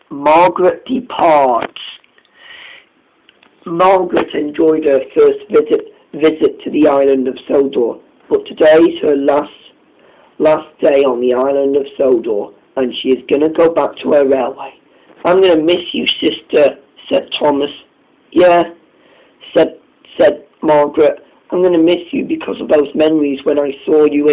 Margaret departs. Margaret enjoyed her first visit to the island of Sodor, but today's her last day on the island of Sodor, and she is going to go back to her railway. I'm going to miss you, sister, said Thomas. Yeah, said Margaret. I'm going to miss you because of those memories when I saw you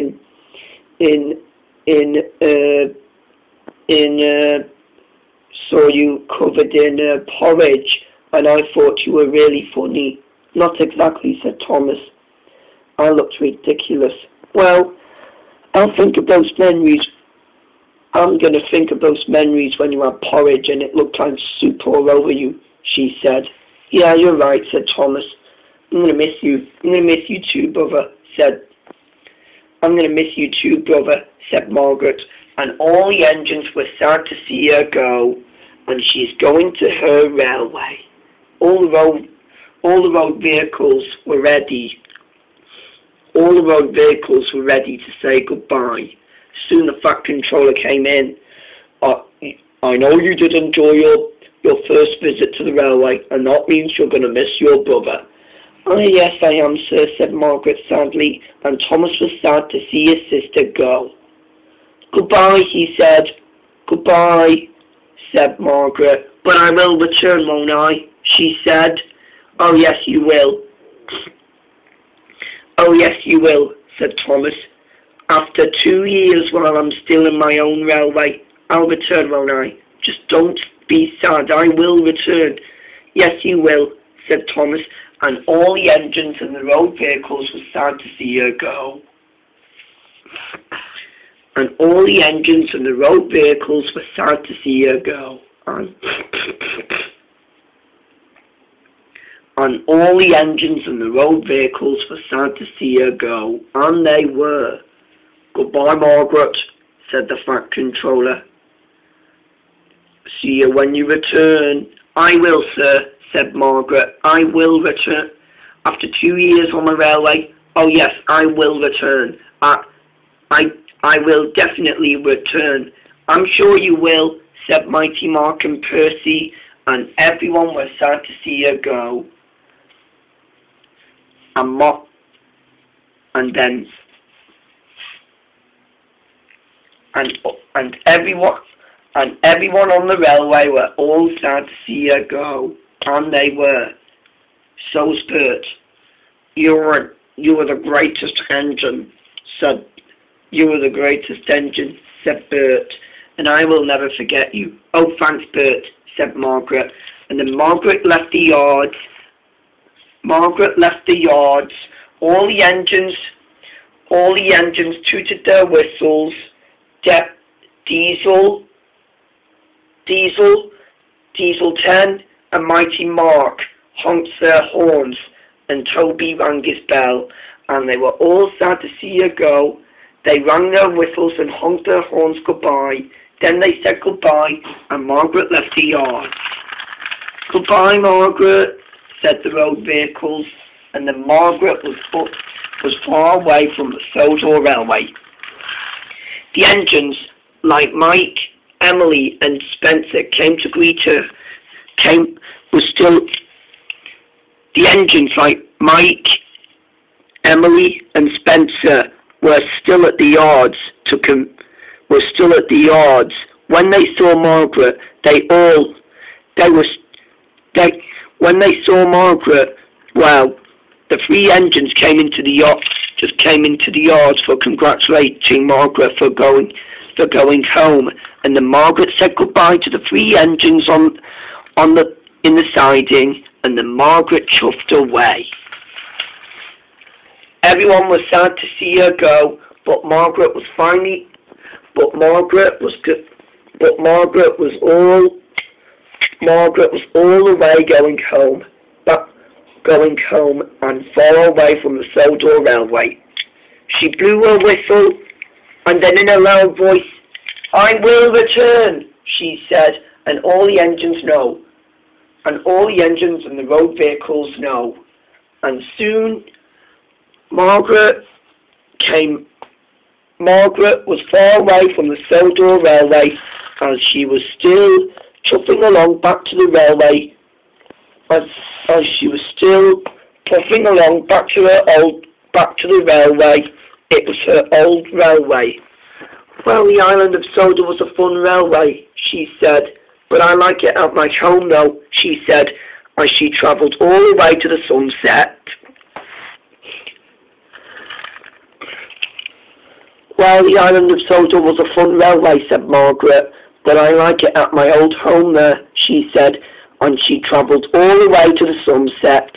saw you covered in porridge, and I thought you were really funny. Not exactly, said Thomas. I looked ridiculous. Well, I'll think of those memories. I'm going to think of those memories when you had porridge and it looked like soup all over you, she said. Yeah, you're right, said Thomas. I'm going to miss you. I'm going to miss you too, brother, said Margaret. And all the engines were sad to see her go, and she's going to her railway. All the road vehicles were ready. All the road vehicles were ready to say goodbye. Soon the Fat Controller came in. I know you did enjoy your first visit to the railway, and that means you're going to miss your brother. Oh, yes, I am, sir, said Margaret sadly, and Thomas was sad to see his sister go. Goodbye, he said. Goodbye, said Margaret. But I will return, won't I? She said. Oh, yes, you will. Oh, yes, you will, said Thomas. After 2 years, while I'm still in my own railway, I'll return, won't I? Just don't be sad. I will return. Yes, you will, said Thomas, and all the engines and the road vehicles were sad to see her go. And all the engines and the road vehicles were sad to see her go. And all the engines and the road vehicles were sad to see her go. And they were. Goodbye, Margaret, said the Fat Controller. See you when you return. I will, sir, said Margaret. I will return. After 2 years on the railway, oh yes, I will return. I will definitely return. I'm sure you will, said Mighty Mark and Percy, and everyone was sad to see her go. And everyone on the railway were all sad to see her go, and they were. So was Bert. You were the greatest engine, said Bert, and I will never forget you. Oh, thanks, Bert, said Margaret, and then Margaret left the yards. All the engines tooted their whistles. Diesel 10 and Mighty Mark honked their horns, and Toby rang his bell, and they were all sad to see her go. They rang their whistles and honked their horns goodbye. Then they said goodbye, and Margaret left the yard. Goodbye, Margaret, said the road vehicles, and then Margaret was far away from the Sodor Railway. The engines, like Mike, Emily, and Spencer, came to greet her. The engines, like Mike, Emily, and Spencer, were still at the yards. When they saw Margaret, the 3 engines came into the yards for congratulating Margaret for going home, and then Margaret said goodbye to the 3 engines in the siding, and then Margaret chuffed away. Everyone was sad to see her go, but Margaret was all the way going home and far away from the Sodor Railway. She blew her whistle, and then in a loud voice, I will return, she said, and all the engines know, and all the engines and the road vehicles know. And soon Margaret was far away from the Sodor Railway, as she was still chuffing along back to the railway. As she was still puffing along back to the railway, it was her old railway. Well, the island of Soda was a fun railway, she said, but I like it at my home though, she said, as she travelled all the way to the sunset. Well, the island of Soda was a fun railway, said Margaret, but I like it at my old home there, she said, and she travelled all the way to the sunset.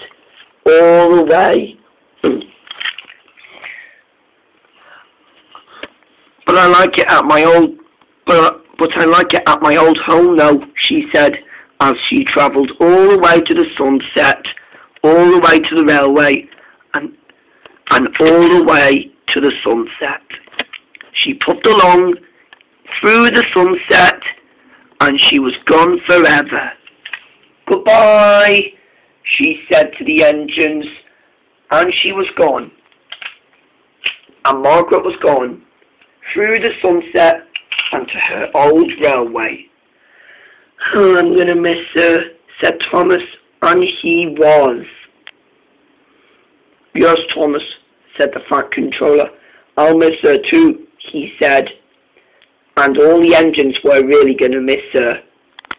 All the way. But I like it at my old home though, she said, as she travelled all the way to the sunset, all the way to the railway, and all the way to the sunset. She puffed along through the sunset, and she was gone forever. Goodbye, she said to the engines, and she was gone. And Margaret was gone, through the sunset and to her old railway. Oh, I'm going to miss her, said Thomas, and he was. Yes, Thomas, said the Fat Controller, I'll miss her too, he said. And all the engines were really going to miss her.